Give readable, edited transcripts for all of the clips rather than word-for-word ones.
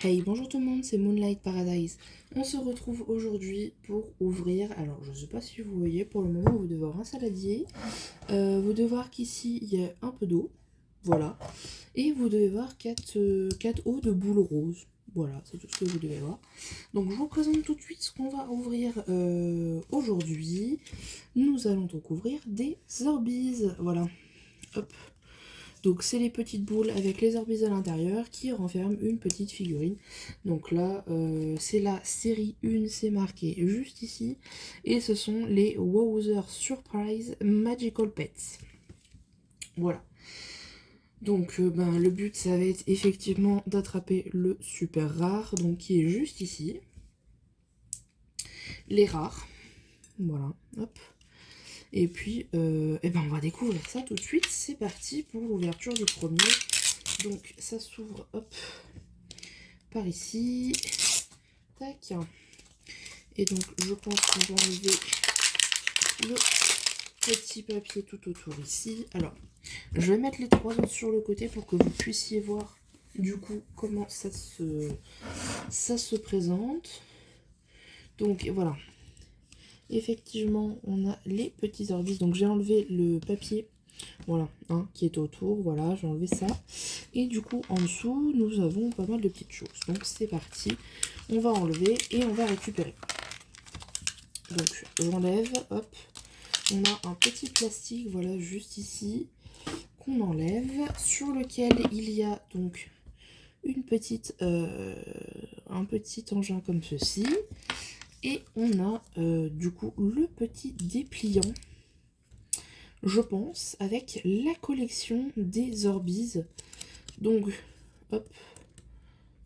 Hey, bonjour tout le monde, c'est Moonlight Paradise. On se retrouve aujourd'hui pour ouvrir, alors je sais pas si vous voyez, pour le moment vous devez avoir un saladier, vous devez voir qu'ici il y a un peu d'eau, voilà, et vous devez voir 4 eaux de boules roses, voilà, c'est tout ce que vous devez voir. Donc je vous présente tout de suite ce qu'on va ouvrir aujourd'hui. Nous allons donc ouvrir des Orbeez, voilà, hop. Donc c'est les petites boules avec les Orbeez à l'intérieur qui renferment une petite figurine. Donc là, c'est la série 1, c'est marqué juste ici. Et ce sont les Wowzer Surprise Magical Pets. Voilà. Donc le but, ça va être effectivement d'attraper le super rare, donc qui est juste ici. Les rares. Voilà, hop. Et puis, on va découvrir ça tout de suite. C'est parti pour l'ouverture du premier. Donc ça s'ouvre, hop, par ici. Tac. Et donc je pense qu'on va enlever le petit papier tout autour ici. Alors, je vais mettre les trois autres sur le côté pour que vous puissiez voir du coup comment ça se présente. Donc voilà. Effectivement, on a les petits Orbeez. Donc j'ai enlevé le papier, voilà, hein, qui est autour. Voilà, j'ai enlevé ça. Et du coup, en dessous, nous avons pas mal de petites choses. Donc c'est parti. On va enlever et on va récupérer. Donc j'enlève, hop. On a un petit plastique, voilà, juste ici, qu'on enlève, sur lequel il y a donc une petite, un petit engin comme ceci. Et on a du coup le petit dépliant, je pense, avec la collection des Orbeez. Donc, hop,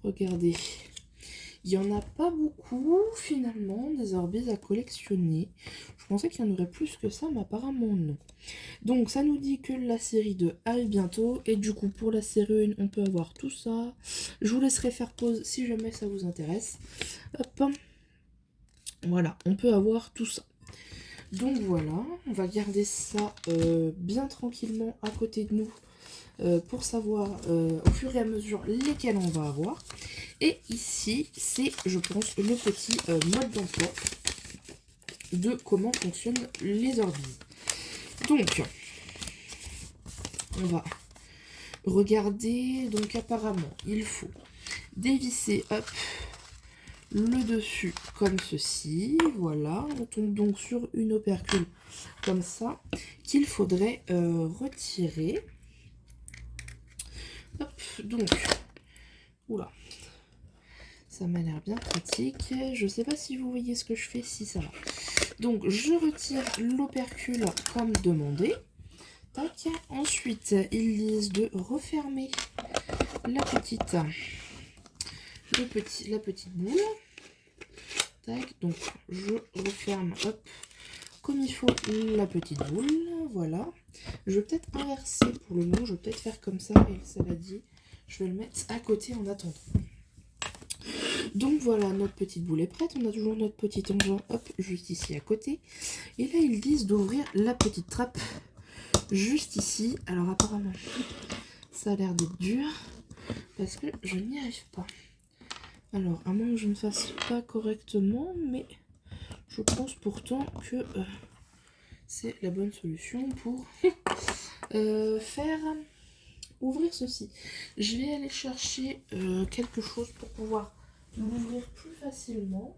regardez. Il n'y en a pas beaucoup, finalement, des Orbeez à collectionner. Je pensais qu'il y en aurait plus que ça, mais apparemment non. Donc, ça nous dit que la série 2 arrive bientôt. Et du coup, pour la série 1, on peut avoir tout ça. Je vous laisserai faire pause si jamais ça vous intéresse. Hop. Voilà, on peut avoir tout ça. Donc voilà, on va garder ça bien tranquillement à côté de nous pour savoir au fur et à mesure lesquels on va avoir. Et ici, c'est, je pense, le petit mode d'emploi de comment fonctionnent les Orbeez. Donc, on va regarder. Donc apparemment, il faut dévisser, hop, le dessus comme ceci, voilà. On tombe donc sur une opercule comme ça qu'il faudrait retirer. Hop, donc, oula, ça m'a l'air bien pratique. Je sais pas si vous voyez ce que je fais, si ça va. Donc je retire l'opercule comme demandé. Tac. Ensuite, ils disent de refermer la petite boule. Tac, donc je referme, hop, comme il faut la petite boule, voilà. Je vais peut-être inverser pour le moment, je vais peut-être faire comme ça, et le saladier, je vais le mettre à côté en attendant. Donc voilà, notre petite boule est prête, on a toujours notre petit engin, hop, juste ici à côté. Et là, ils disent d'ouvrir la petite trappe juste ici. Alors apparemment, ça a l'air d'être dur, parce que je n'y arrive pas. Alors, à moins que je ne fasse pas correctement, mais je pense pourtant que c'est la bonne solution pour faire ouvrir ceci. Je vais aller chercher quelque chose pour pouvoir l'ouvrir plus facilement.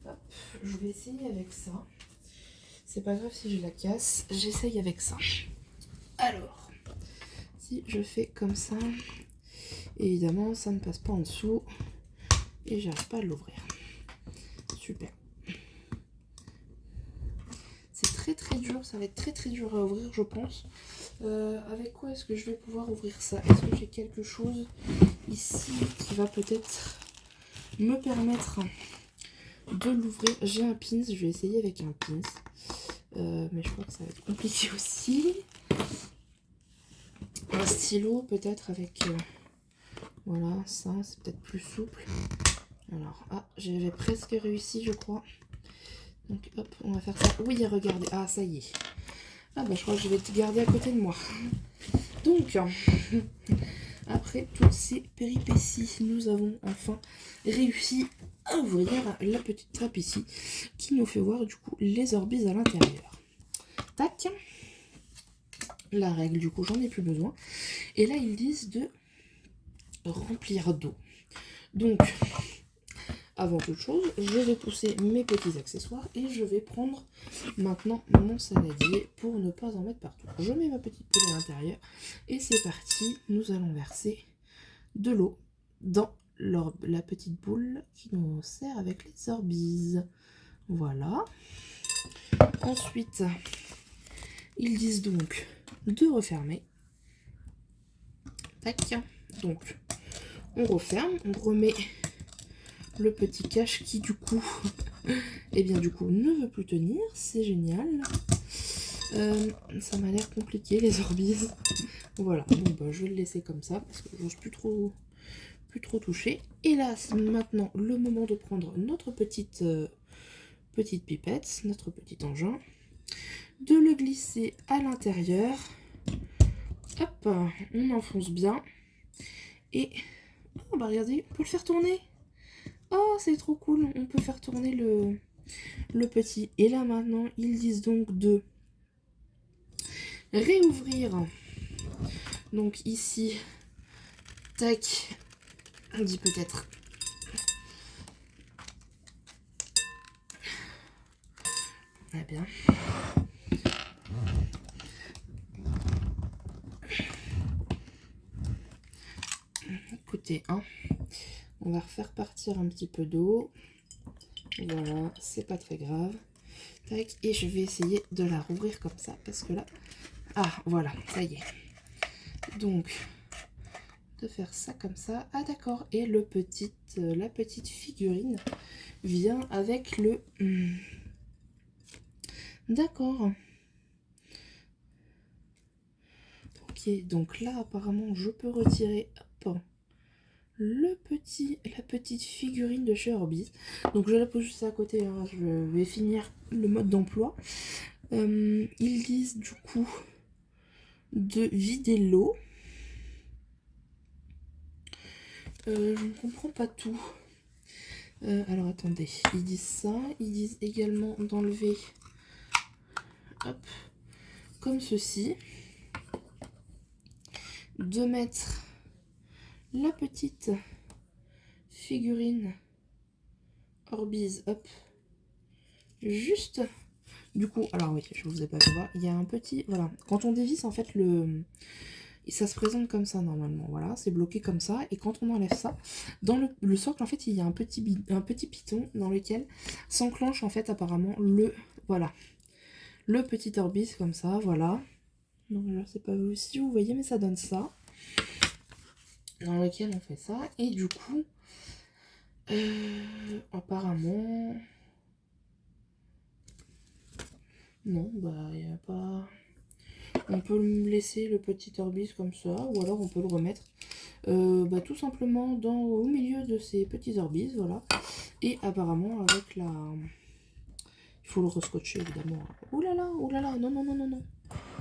Hop, je vais essayer avec ça. C'est pas grave si je la casse, j'essaye avec ça. Alors, si je fais comme ça, évidemment ça ne passe pas en dessous et j'arrive pas à l'ouvrir. Super. C'est très dur, ça va être très dur à ouvrir, je pense. Avec quoi est-ce que je vais pouvoir ouvrir ça? Est-ce que j'ai quelque chose ici qui va peut-être me permettre de l'ouvrir? J'ai un pins, je vais essayer avec un pins. Mais je crois que ça va être compliqué aussi. Un stylo peut-être avec... voilà, ça, c'est peut-être plus souple. Alors, ah, j'avais presque réussi, je crois. Donc, hop, on va faire ça. Oui, regardez. Ah, ça y est. Ah, bah, je crois que je vais te garder à côté de moi. Donc, Après toutes ces péripéties, nous avons enfin réussi à ouvrir la petite trappe ici qui nous fait voir du coup les Orbeez à l'intérieur. Tac. La règle, du coup, j'en ai plus besoin. Et là, ils disent de remplir d'eau. Donc, avant toute chose, je vais pousser mes petits accessoires et je vais prendre maintenant mon saladier pour ne pas en mettre partout. Je mets ma petite poule à l'intérieur et c'est parti. Nous allons verser de l'eau dans la petite boule qui nous sert avec les Orbeez. Voilà. Ensuite, ils disent donc de refermer. Tac. Donc, on referme, on remet le petit cache qui du coup, et bien du coup, ne veut plus tenir. C'est génial. Ça m'a l'air compliqué les Orbeez. Voilà, bon bah je vais le laisser comme ça parce que j'ose plus trop toucher. Et là, c'est maintenant le moment de prendre notre petite pipette, notre petit engin, de le glisser à l'intérieur. Hop, on enfonce bien. Et oh, bah regardez, on peut le faire tourner. Oh, c'est trop cool, on peut faire tourner le petit. Et là maintenant, ils disent donc de réouvrir. Donc ici, tac, on dit peut-être. Ah bien. Écoutez, hein, on va refaire partir un petit peu d'eau. Voilà, c'est pas très grave. Tac, et je vais essayer de la rouvrir comme ça, parce que là... Ah, voilà, ça y est. Donc, de faire ça comme ça. Ah d'accord, et la petite figurine vient avec le... D'accord. Ok, donc là, apparemment, je peux retirer... Hop, la petite figurine de chez Orbeez. Donc je la pose juste à côté, hein. Je vais finir le mode d'emploi. Ils disent du coup de vider l'eau. Je ne comprends pas tout. Alors attendez, ils disent ça. Ils disent également d'enlever, hop, comme ceci. De mettre la petite figurine Orbeez, hop, juste. Du coup, alors oui, je vous ai pas fait voir, il y a un petit, voilà, quand on dévisse en fait ça se présente comme ça normalement, voilà, c'est bloqué comme ça, et quand on enlève ça, dans le socle en fait il y a un petit piton dans lequel s'enclenche en fait apparemment voilà, le petit Orbeez comme ça, voilà, donc je sais pas si vous voyez mais ça donne ça, dans lequel on fait ça, et du coup, apparemment... Non, bah il n'y a pas... On peut laisser le petit Orbeez comme ça, ou alors on peut le remettre tout simplement au milieu de ces petits Orbeez, voilà. Et apparemment avec la... Il faut le rescotcher évidemment. Ouh là là, non, non, non, non, non.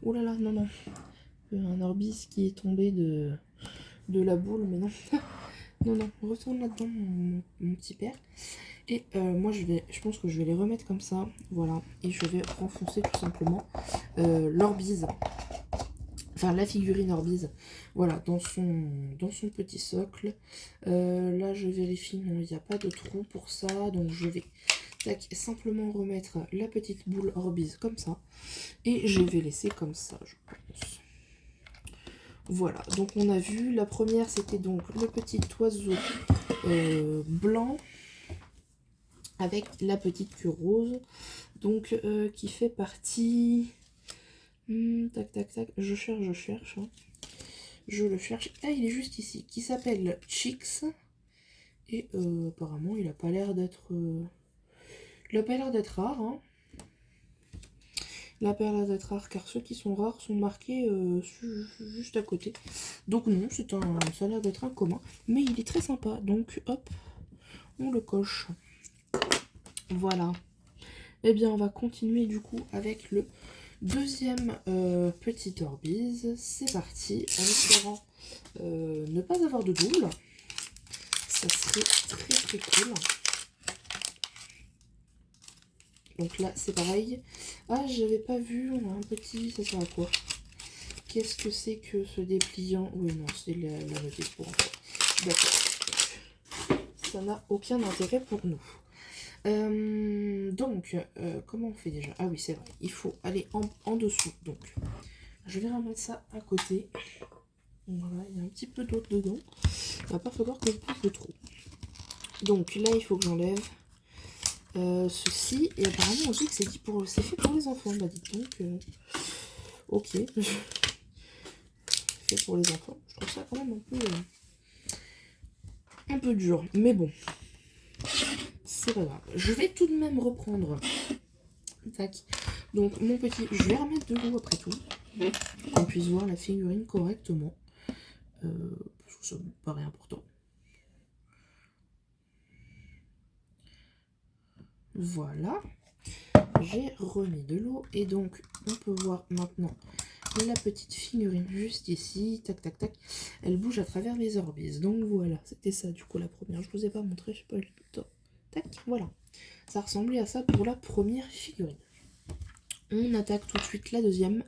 Ouh là là, non, non. Un Orbeez qui est tombé de la boule, mais non. Non, non, retourne là-dedans mon petit père. Et moi je pense que je vais les remettre comme ça, voilà, et je vais renfoncer tout simplement l'Orbeez, enfin la figurine Orbeez, voilà, dans son petit socle. Là je vérifie, non, il n'y a pas de trou pour ça, donc je vais simplement remettre la petite boule Orbeez comme ça, et je vais laisser comme ça, je pense. Voilà, donc on a vu, la première c'était donc le petit oiseau blanc, avec la petite queue rose, donc qui fait partie... tac, tac, tac, je cherche. Hein. Je le cherche. Ah, il est juste ici, qui s'appelle Chix. Et apparemment, il a pas l'air d'être... Il a pas l'air d'être rare, hein. Il a pas l'air d'être rare, car ceux qui sont rares sont marqués juste à côté. Donc non, ça a l'air d'être un commun. Mais il est très sympa, donc hop, on le coche. Voilà. Et bien, on va continuer du coup avec le deuxième petit Orbeez. C'est parti, en espérant ne pas avoir de double. Ça serait très cool. Donc là, c'est pareil. Ah, j'avais pas vu, on a un petit... Ça sert à quoi? Qu'est-ce que c'est que ce dépliant? Oui, non, c'est la notice pour enfants. D'accord. Ça n'a aucun intérêt pour nous. Comment on fait déjà? Ah oui, c'est vrai. Il faut aller en dessous. Donc, je vais remettre ça à côté. Voilà, il y a un petit peu d'eau dedans. Il va pas falloir que je pousse le trou. Donc là, il faut que j'enlève ceci. Et apparemment, on dit que c'est fait pour les enfants. Bah, dites donc. Ok. Fait pour les enfants. Je trouve ça quand même un peu dur. Mais bon. C'est pas grave. Je vais tout de même reprendre. Tac. Donc, mon petit. Je vais remettre de l'eau après tout. Pour qu'on puisse voir la figurine correctement. Parce que ça me paraît important. Voilà, j'ai remis de l'eau et donc on peut voir maintenant la petite figurine juste ici, tac tac tac, elle bouge à travers mes orbises. Donc voilà, c'était ça du coup la première, je vous ai pas montré, je sais pas le temps. Tac, voilà, ça ressemblait à ça pour la première figurine. On attaque tout de suite la deuxième.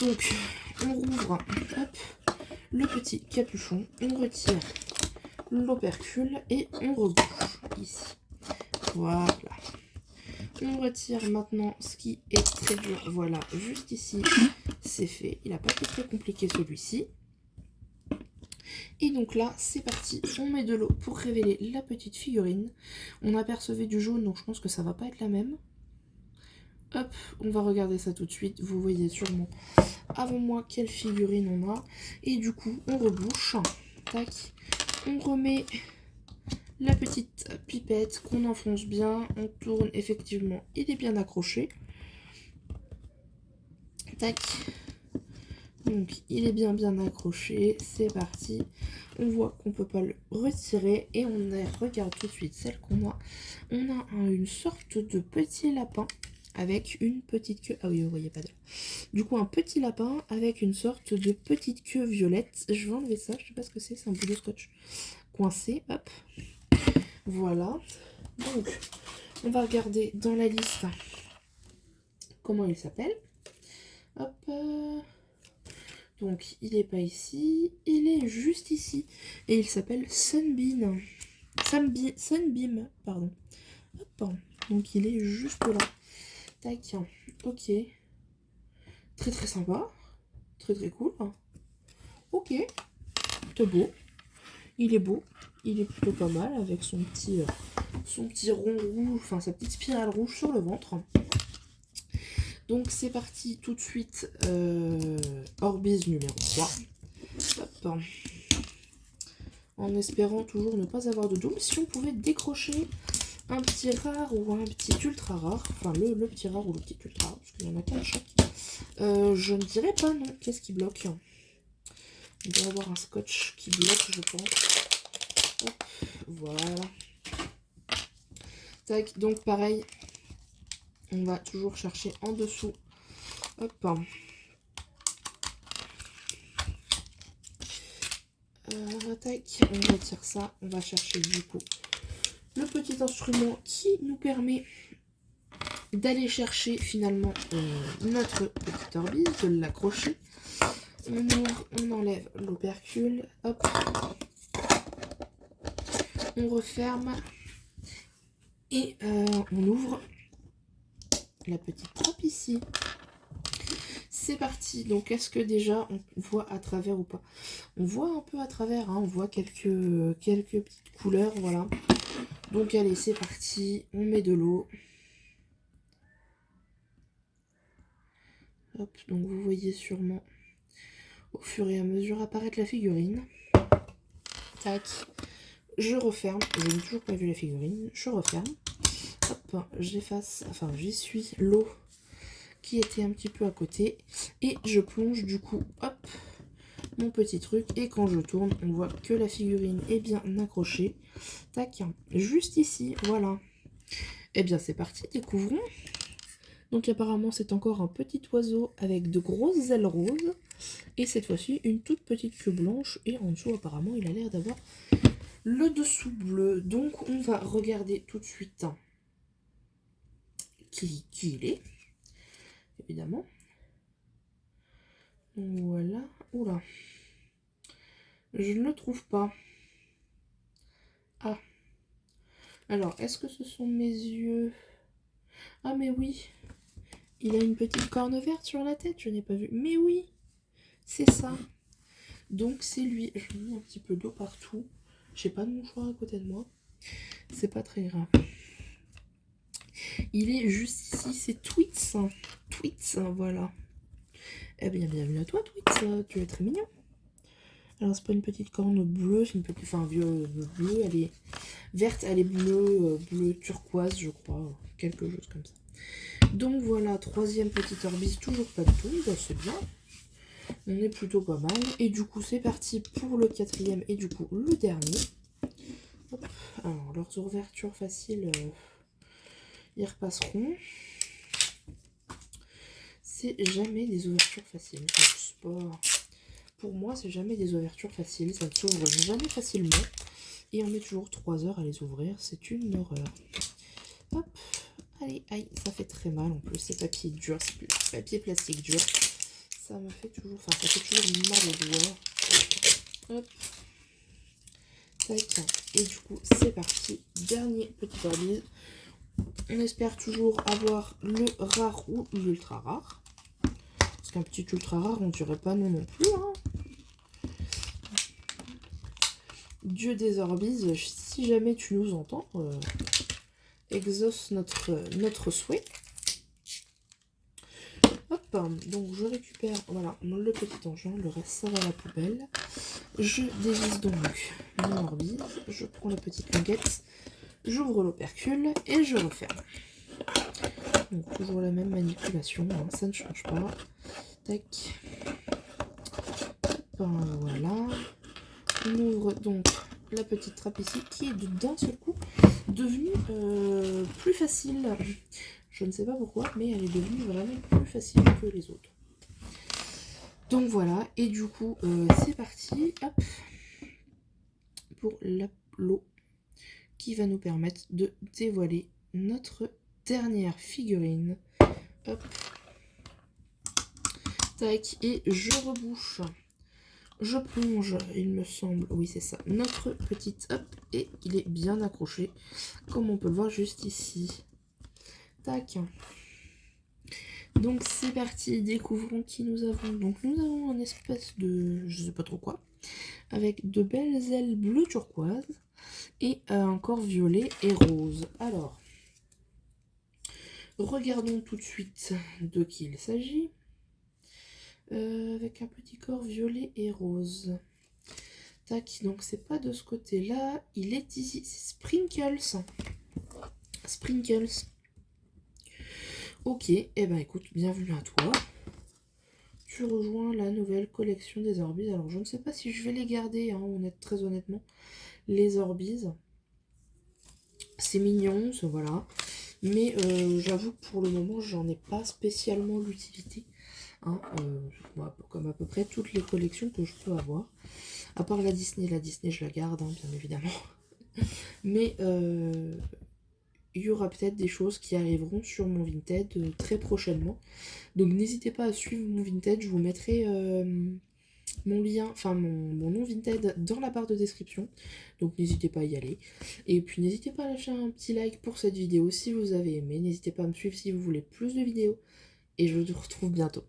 Donc on rouvre, hop, le petit capuchon, on retire l'opercule et on rebouche ici. Voilà. On retire maintenant ce qui est très dur. Voilà, juste ici, c'est fait. Il n'a pas été très compliqué celui-ci. Et donc là, c'est parti. On met de l'eau pour révéler la petite figurine. On apercevait du jaune, donc je pense que ça va pas être la même. Hop, on va regarder ça tout de suite. Vous voyez sûrement avant moi quelle figurine on a. Et du coup, on rebouche. Tac. On remet la petite pipette qu'on enfonce bien, on tourne, effectivement, il est bien accroché. Tac. Donc il est bien accroché, c'est parti. On voit qu'on peut pas le retirer et regarde tout de suite celle qu'on a. On a une sorte de petit lapin avec une petite queue. Ah oui, vous voyez pas de là. Du coup, un petit lapin avec une sorte de petite queue violette. Je vais enlever ça, je sais pas ce que c'est un bout de scotch coincé, hop. Voilà, donc on va regarder dans la liste comment il s'appelle. Hop, donc il n'est pas ici, il est juste ici et il s'appelle Sunbeam. Sunbeam, pardon. Hop, donc il est juste là. Tac, ok. Très sympa, très cool. Ok, c'est beau. Il est beau, il est plutôt pas mal avec son petit rond rouge, enfin sa petite spirale rouge sur le ventre. Donc c'est parti tout de suite, Orbise numéro 3. Hop. En espérant toujours ne pas avoir de double. Si on pouvait décrocher un petit rare ou un petit ultra rare, enfin le petit rare ou le petit ultra rare, parce qu'il y en a qu'un chaque. Je ne dirais pas non. Qu'est-ce qui bloque? Il doit y avoir un scotch qui bloque, je pense. Hop, voilà. Tac, donc pareil, on va toujours chercher en dessous. Hop. Tac, on retire ça. On va chercher du coup le petit instrument qui nous permet d'aller chercher finalement notre petite orbise, de l'accrocher. On ouvre, on enlève l'opercule. Hop. On referme. Et on ouvre la petite trappe ici. C'est parti. Donc est-ce que déjà on voit à travers ou pas? On voit un peu à travers, hein. On voit quelques petites couleurs, voilà. Donc allez, c'est parti. On met de l'eau. Hop, donc vous voyez sûrement au fur et à mesure apparaître la figurine. Tac. Je referme. Je n'ai toujours pas vu la figurine. Je referme. Hop, j'efface, enfin j'essuie l'eau qui était un petit peu à côté et je plonge du coup, hop, mon petit truc et quand je tourne, on voit que la figurine est bien accrochée. Tac, juste ici, voilà. Et bien c'est parti, découvrons Donc apparemment c'est encore un petit oiseau avec de grosses ailes roses. Et cette fois-ci une toute petite queue blanche. Et en dessous apparemment il a l'air d'avoir le dessous bleu. Donc on va regarder tout de suite qui il est. Évidemment. Voilà. Oula. Je ne le trouve pas. Ah. Alors, est-ce que ce sont mes yeux? Ah, mais oui. Il a une petite corne verte sur la tête, je n'ai pas vu. Mais oui, c'est ça. Donc, c'est lui. Je mets un petit peu d'eau partout. J'ai pas de mouchoir à côté de moi. C'est pas très grave. Il est juste ici, c'est Twix. Twix, voilà. Eh bien, bienvenue à toi, Twix. Tu es très mignon. Alors, c'est pas une petite corne bleue, c'est une petite. Enfin, bleue, elle est verte, elle est bleue, bleu turquoise, je crois. Quelque chose comme ça. Donc voilà, troisième petite orbis, toujours pas de tout, bah, c'est bien. On est plutôt pas mal. Et du coup, c'est parti pour le quatrième et du coup, le dernier. Hop. Alors, leurs ouvertures faciles, ils repasseront. C'est jamais des ouvertures faciles. Pour moi, c'est jamais des ouvertures faciles. Ça ne s'ouvre jamais facilement. Et on met toujours 3 heures à les ouvrir. C'est une horreur. Hop. Allez, aïe, ça fait très mal en plus. C'est papier dur, c'est papier plastique dur. Ça me fait toujours, enfin, ça fait toujours mal aux doigts. Hop. Tac. Et du coup, c'est parti. Dernier petit orbis. On espère toujours avoir le rare ou l'ultra rare. Parce qu'un petit ultra rare, on dirait pas non plus. Hein. Dieu des orbis, si jamais tu nous entends, exauce notre souhait. Hop, donc je récupère, voilà, le petit engin, le reste ça va à la poubelle. Je dévisse donc mon orbis, je prends la petite languette, j'ouvre l'opercule et je referme. Donc toujours la même manipulation, hein, ça ne change pas. Tac. Hop, voilà. On ouvre donc la petite trappe ici qui est d'un seul coup devenue plus facile. Je ne sais pas pourquoi, mais elle est devenue vraiment plus facile que les autres. Donc voilà, et du coup, c'est parti. Hop, pour l'eau qui va nous permettre de dévoiler notre dernière figurine. Hop. Tac, et je rebouche. Je plonge, il me semble, oui c'est ça, notre petite, hop, et il est bien accroché, comme on peut le voir juste ici. Tac. Donc c'est parti, découvrons qui nous avons. Donc nous avons un espèce de, je sais pas trop quoi, avec de belles ailes bleu turquoise et un corps violet et rose. Alors, regardons tout de suite de qui il s'agit. Avec un petit corps violet et rose. Tac, donc c'est pas de ce côté-là, il est ici, c'est Sprinkles. Sprinkles. Ok, et eh ben écoute, bienvenue à toi. Tu rejoins la nouvelle collection des Orbiz. Alors je ne sais pas si je vais les garder, hein, très honnêtement. Les Orbiz. C'est mignon, voilà. Mais j'avoue que pour le moment, j'en ai pas spécialement l'utilité. Hein, comme à peu près toutes les collections que je peux avoir. À part la Disney je la garde, hein, bien évidemment. Mais il y aura peut-être des choses qui arriveront sur mon Vinted très prochainement. Donc n'hésitez pas à suivre mon Vinted, je vous mettrai mon lien, enfin mon nom Vinted dans la barre de description. Donc n'hésitez pas à y aller. Et puis n'hésitez pas à lâcher un petit like pour cette vidéo si vous avez aimé. N'hésitez pas à me suivre si vous voulez plus de vidéos. Et je vous retrouve bientôt.